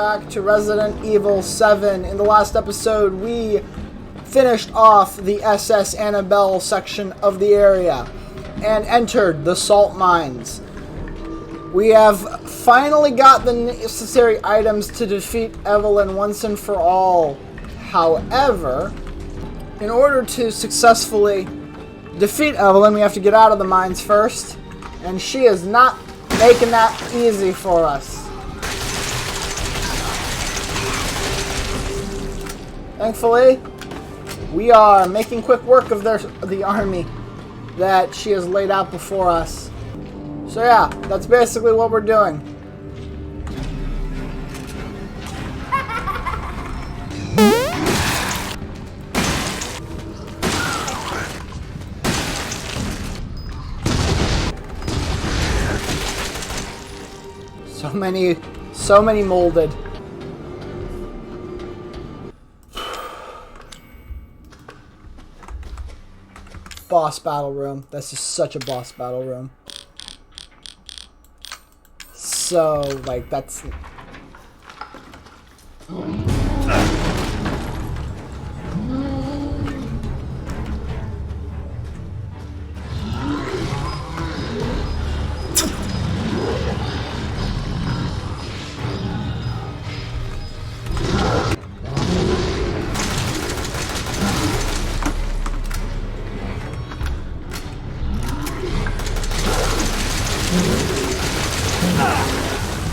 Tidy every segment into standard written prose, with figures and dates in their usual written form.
back to Resident Evil 7. In the last episode, we finished off the SS Annabelle section of the area and entered the salt mines. We have finally got the necessary items to defeat Eveline once and for all. However, in order to successfully defeat Eveline, we have to get out of the mines first, and she is not making that easy for us. Thankfully, we are making quick work of the army that she has laid out before us. So yeah, that's basically what we're doing. So many molded. Boss battle room. This is such a boss battle room. So, like, that's...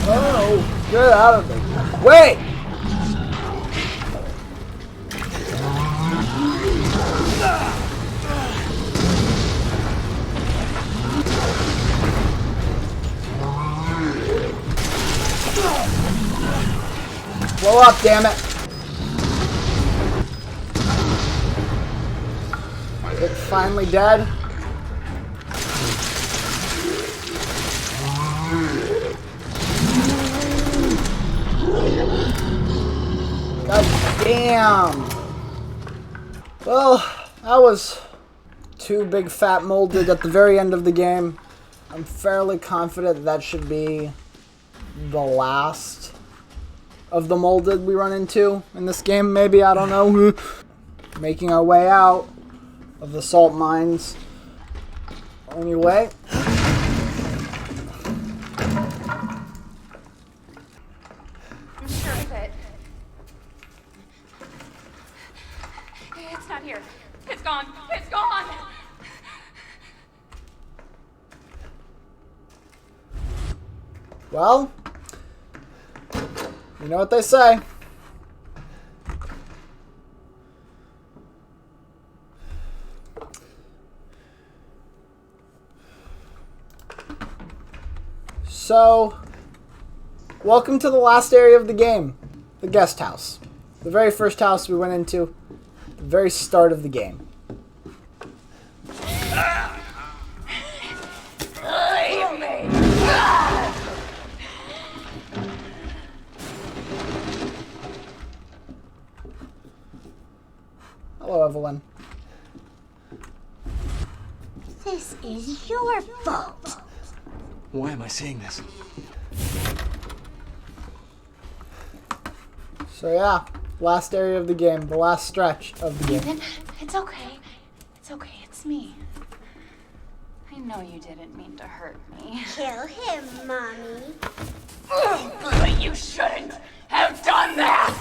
Oh, get out of there. Wait! Blow up, damn it. It's finally dead. God damn. Well, that was two big fat molded at the very end of the game. I'm fairly confident that should be the last of the molded we run into in this game. Maybe, I don't know. Making our way out of the salt mines. Anyway. I'm sure of it. It's not here. It's gone. It's gone. Well, you know what they say. So, welcome to the last area of the game, the guest house. The very first house we went into, the very start of the game. Hello, Eveline. This is your fault. Why am I seeing this? So yeah, last area of the game, the last stretch of the game. Ethan, it's okay. It's okay. It's me. I know you didn't mean to hurt me. Kill him, Mommy. But you shouldn't have done that!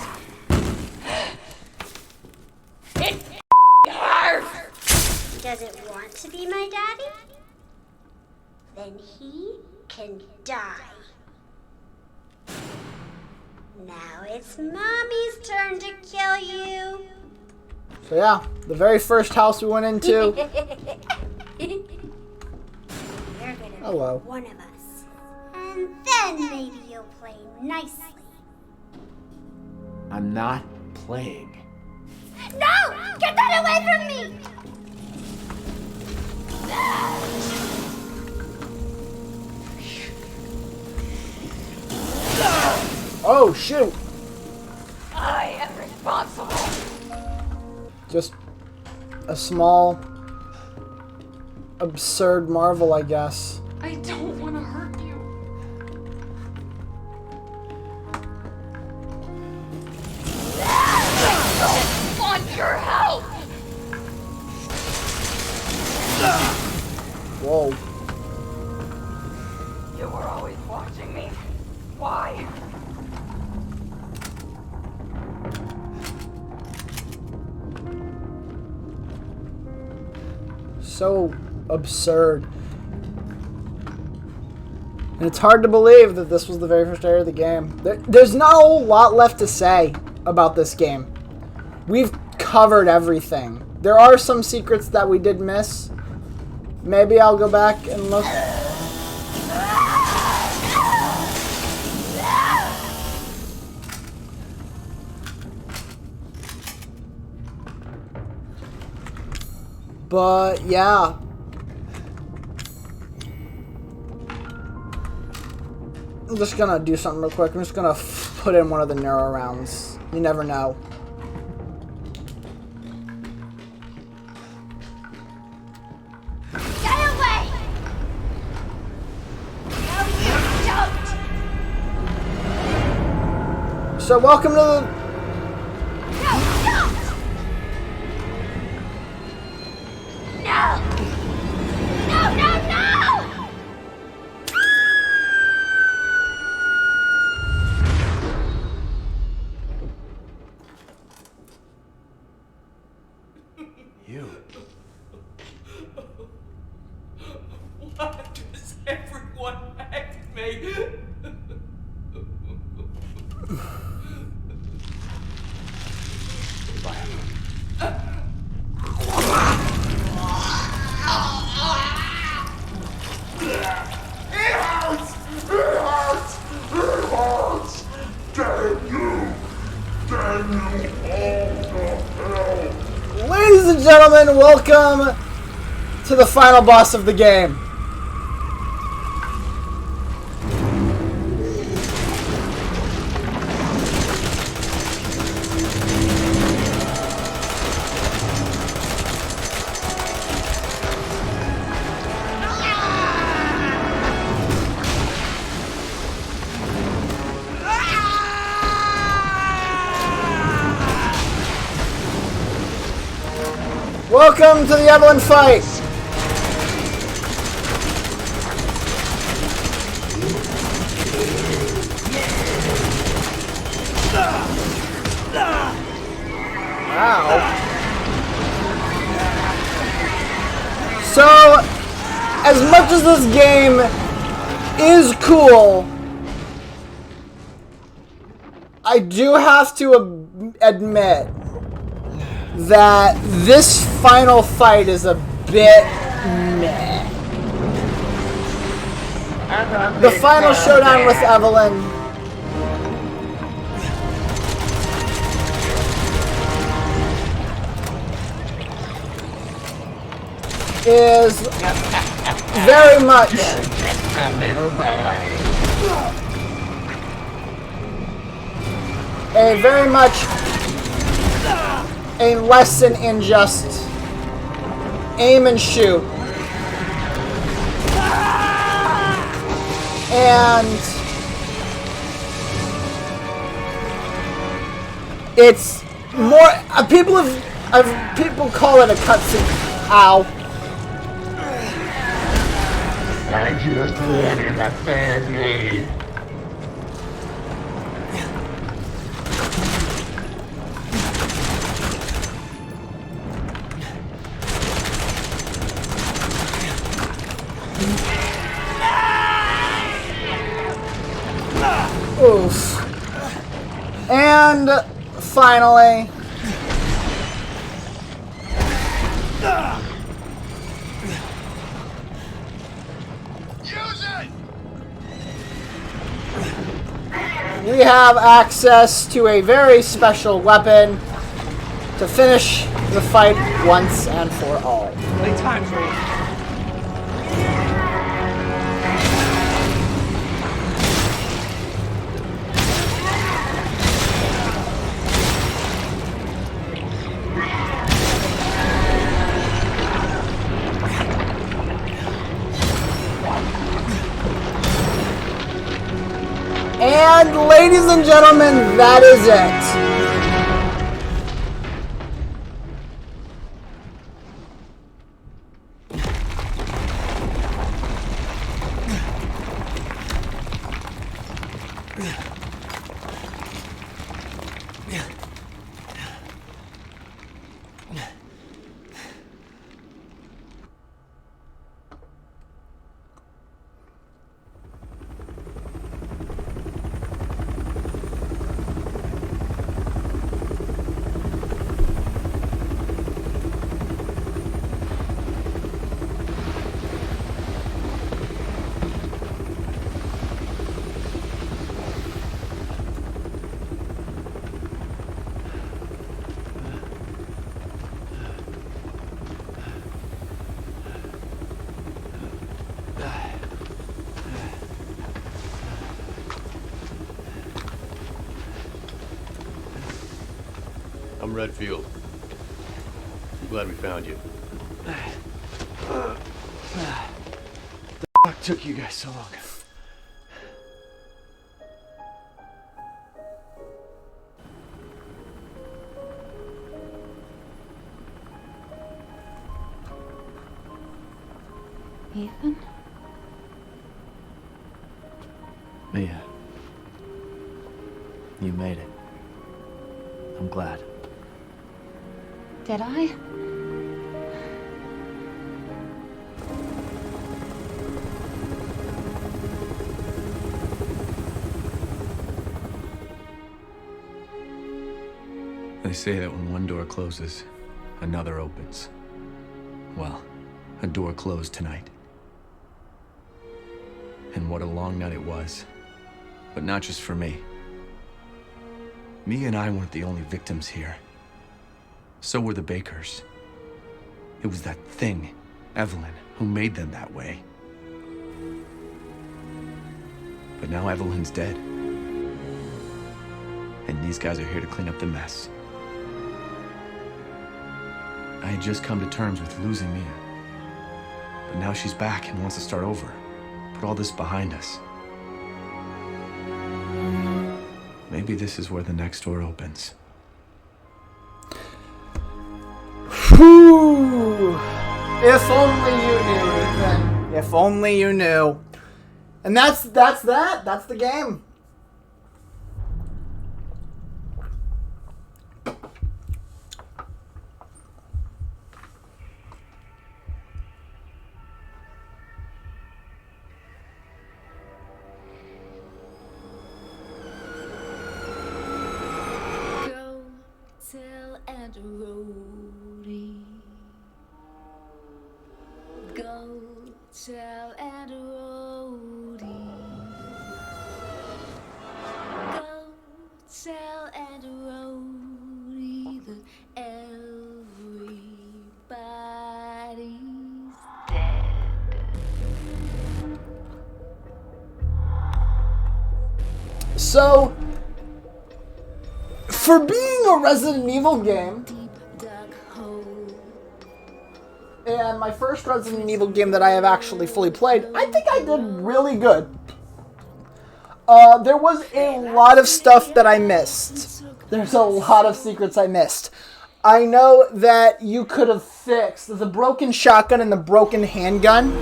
It hurts! Does it want to be my daddy? Then he can die. Now it's Mommy's turn to kill you. So yeah, the very first house we went into. You're gonna Hello. be one of us. And then maybe you'll play nicely. I'm not playing. No! Get that away from me! Oh shoot! I am responsible. Just a small, absurd marvel, I guess. I don't want to hurt you. Whoa. You were always watching me. Why? So absurd. And it's hard to believe that this was the very first area of the game. There's not a whole lot left to say about this game. We've covered everything. There are some secrets that we did miss. Maybe I'll go back and look. But yeah. I'm just gonna do something real quick. I'm just gonna put in one of the neuro rounds. You never know. Get away! No, you don't! So welcome to the... No, don't! No! No, no, no! You. Why does everyone hate me? Ladies and gentlemen, welcome to the final boss of the game. Welcome to the Eveline fight! Wow. So, as much as this game is cool, I do have to admit that this final fight is a bit meh. The final showdown with Eveline is very much a lesson in just aim and shoot. And it's more people call it a cutscene. Ow. I just wanted a family. Oof. And finally, we have access to a very special weapon to finish the fight once and for all. Late times, right? And ladies and gentlemen, that is it. Redfield. I'm glad we found you. What took you guys so long? Ethan? Mia. You made it. I'm glad. Did I? They say that when one door closes, another opens. Well, a door closed tonight. And what a long night it was. But not just for me. Mia and I weren't the only victims here. So were the Bakers. It was that thing, Eveline, who made them that way. But now Eveline's dead. And these guys are here to clean up the mess. I had just come to terms with losing Mia. But now she's back and wants to start over. Put all this behind us. Maybe this is where the next door opens. Whew. If only you knew, Ethan. If only you knew. And that's that. That's the game. Go tell Aunt Rhodey. Go tell Aunt Rhodey that everybody's dead. So, for being a Resident Evil game, and my first Resident Evil game that I have actually fully played, I think I did really good. There was a lot of stuff that I missed. There's a lot of secrets I missed. I know that you could have fixed the broken shotgun and the broken handgun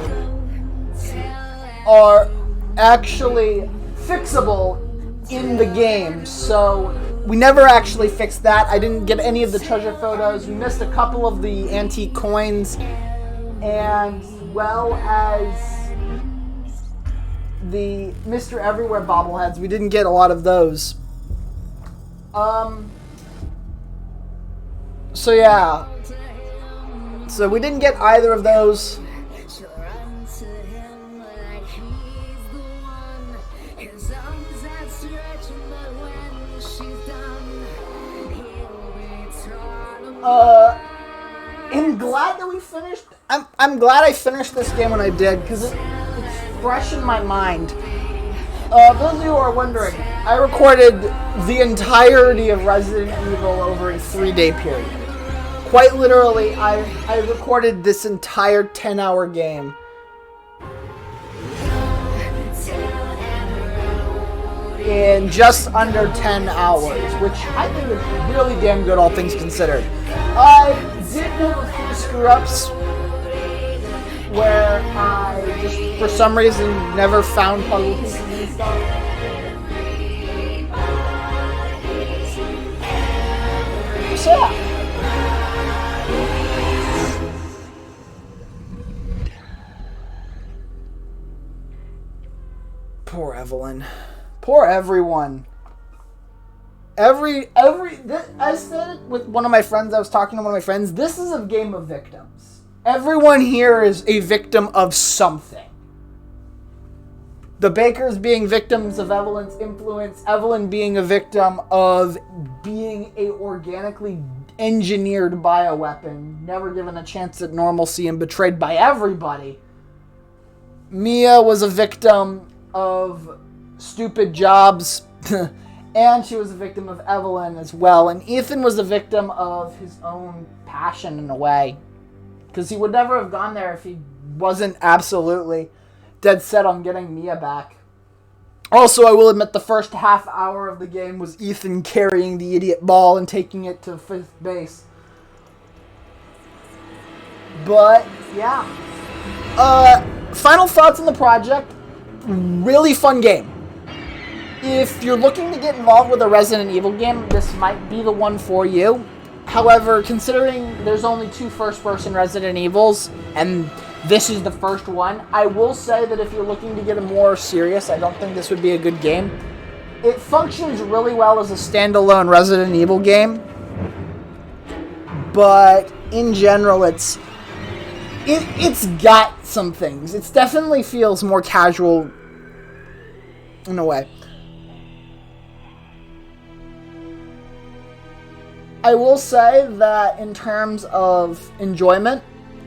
are actually fixable in the game, so we never actually fixed that. I didn't get any of the treasure photos. We missed a couple of the antique coins, and well as the Mr. Everywhere bobbleheads. We didn't get a lot of those. So yeah. So we didn't get either of those. I'm glad that we finished. I'm glad I finished this game when I did, because it's fresh in my mind. Those of you who are wondering, I recorded the entirety of Resident Evil over a 3-day period. Quite literally, I recorded this entire 10-hour game. In just under 10 hours, which I think is really damn good, all things considered. I did have a few screw-ups where I just, for some reason, never found puzzle pieces and stuff. So yeah. Poor Eveline. Poor everyone. I said it with one of my friends. I was talking to one of my friends. This is a game of victims. Everyone here is a victim of something. The Bakers being victims of Eveline's influence. Eveline being a victim of being a organically engineered bioweapon. Never given a chance at normalcy and betrayed by everybody. Mia was a victim of stupid jobs And she was a victim of Eveline as well. And Ethan was a victim of his own passion in a way. Because he would never have gone there if he wasn't absolutely dead set on getting Mia back. Also, I will admit the first half hour of the game was Ethan carrying the idiot ball and taking it to 5th base. But, yeah. Final thoughts on the project. Really fun game. If you're looking to get involved with a Resident Evil game, this might be the one for you. However, considering there's only 2 first-person Resident Evils, and this is the first one, I will say that if you're looking to get a more serious, I don't think this would be a good game. It functions really well as a standalone Resident Evil game, but in general, it's got some things. It definitely feels more casual in a way. I will say that in terms of enjoyment,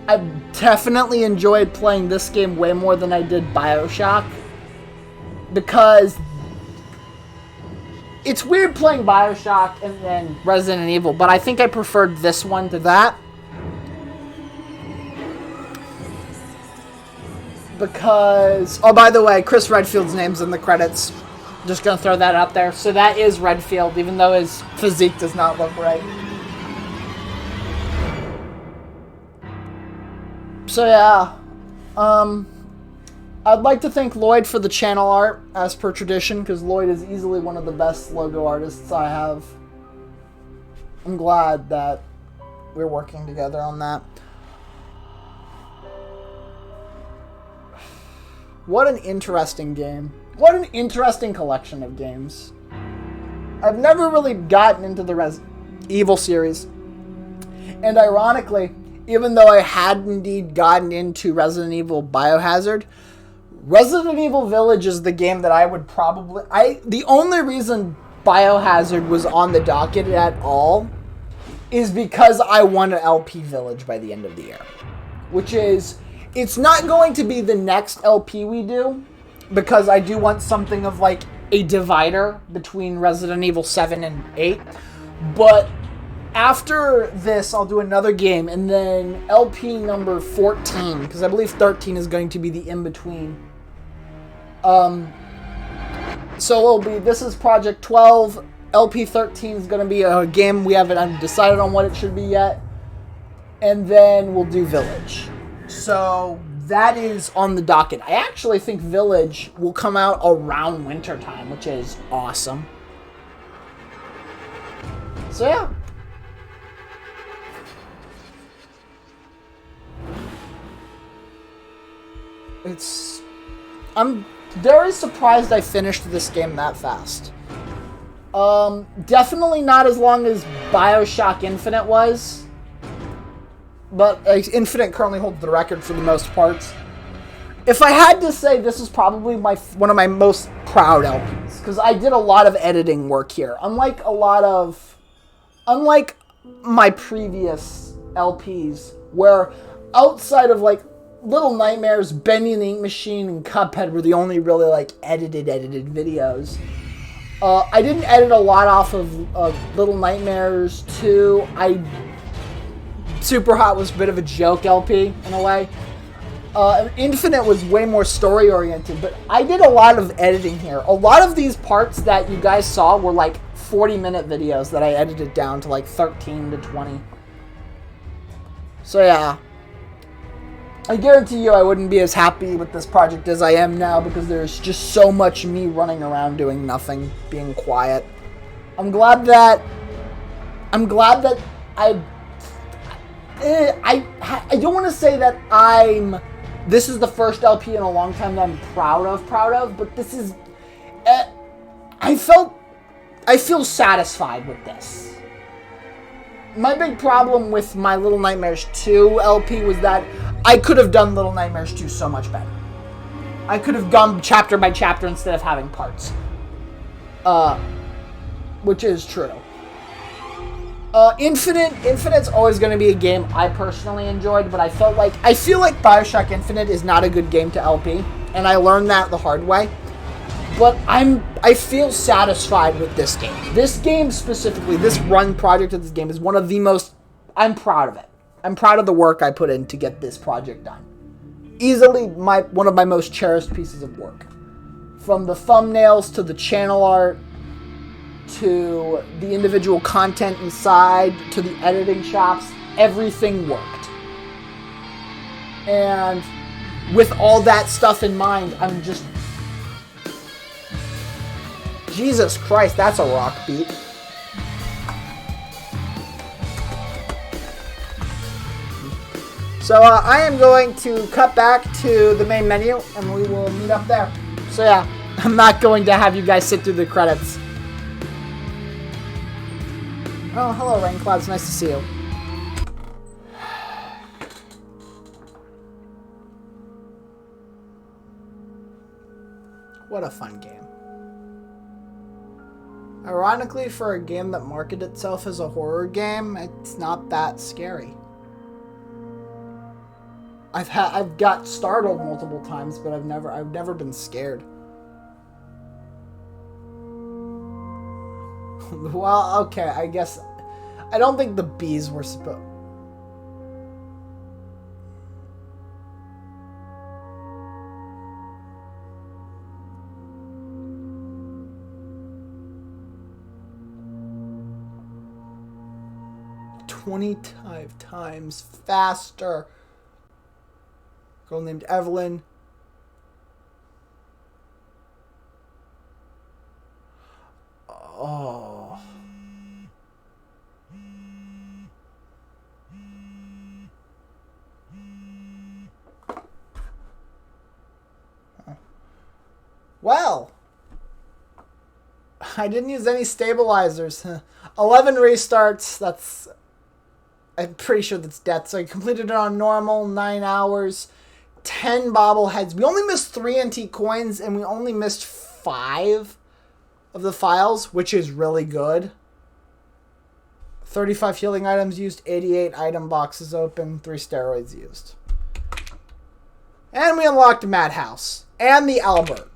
I definitely enjoyed playing this game way more than I did BioShock. Because it's weird playing BioShock and then Resident Evil, but I think I preferred this one to that. Because, oh, by the way, Chris Redfield's name's in the credits. Just gonna throw that out there. So that is Redfield, even though his physique does not look right. So yeah, I'd like to thank Lloyd for the channel art, as per tradition, because Lloyd is easily one of the best logo artists I have. I'm glad that we're working together on that. What an interesting game. What an interesting collection of games. I've never really gotten into the Resident Evil series. And ironically, even though I had indeed gotten into Resident Evil Biohazard, Resident Evil Village is the game that I would probably... The only reason Biohazard was on the docket at all is because I won an LP Village by the end of the year. Which is... It's not going to be the next LP we do, because I do want something of like a divider between Resident Evil 7 and 8. But after this, I'll do another game, and then LP number 14, because I believe 13 is going to be the in-between. So it'll be, this is Project 12, LP 13 is going to be a game we haven't decided on what it should be yet, and then we'll do Village. So that is on the docket. I actually think Village will come out around winter time, which is awesome. So yeah. I'm very surprised I finished this game that fast. Definitely not as long as BioShock Infinite was. But Infinite currently holds the record for the most parts. If I had to say, this is probably one of my most proud LPs, because I did a lot of editing work here. Unlike my previous LPs, where outside of like Little Nightmares, Bendy and the Ink Machine, and Cuphead were the only really like edited videos. I didn't edit a lot off of Little Nightmares 2. Super Hot was a bit of a joke LP in a way. Infinite was way more story oriented, but I did a lot of editing here. A lot of these parts that you guys saw were like 40-minute videos that I edited down to like 13 to 20. So yeah. I guarantee you I wouldn't be as happy with this project as I am now, because there's just so much me running around doing nothing, being quiet. I'm glad that I don't want to say that this is the first LP in a long time that I'm proud of, but this is, I feel satisfied with this. My big problem with my Little Nightmares 2 LP was that I could have done Little Nightmares 2 so much better. I could have gone chapter by chapter instead of having parts. Which is true. Infinite's always going to be a game I personally enjoyed, but I feel like BioShock Infinite is not a good game to LP, and I learned that the hard way. But I feel satisfied with this game. This game specifically, this run project of this game is one of the most... I'm proud of it. I'm proud of the work I put in to get this project done. Easily one of my most cherished pieces of work. From the thumbnails to the channel art to the individual content inside to the editing chops, everything worked. And with all that stuff in mind, I'm just... Jesus Christ, that's a rock beat. So I am going to cut back to the main menu and we will meet up there. So yeah, I'm not going to have you guys sit through the credits. Oh, hello Raincloud, it's nice to see you. What a fun game. Ironically, for a game that marketed itself as a horror game, it's not that scary. I've got startled multiple times, but I've never been scared. Well, okay, I guess I don't think the bees were supposed... "25 times faster." Girl named Eveline. Oh. Well, I didn't use any stabilizers. 11 restarts. That's... I'm pretty sure that's death. So I completed it on normal, 9 hours, 10 bobbleheads. We only missed 3 antique coins, and we only missed 5 of the files, which is really good. 35 healing items used, 88 item boxes open, 3 steroids used. And we unlocked a madhouse, and the Albert,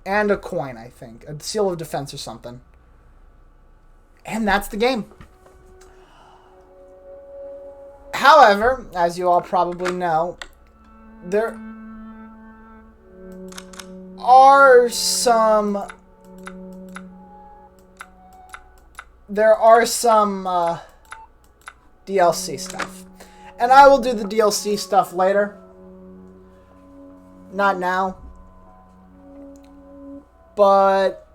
and a coin, I think. A seal of defense or something. And that's the game. However, as you all probably know, there are some DLC stuff. And I will do the DLC stuff later. Not now. But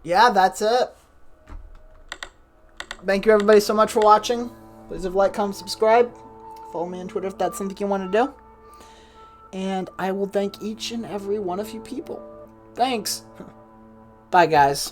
yeah, that's it. Thank you everybody so much for watching. Please leave a like, comment, subscribe. Follow me on Twitter if that's something you want to do. And I will thank each and every one of you people. Thanks. Bye, guys.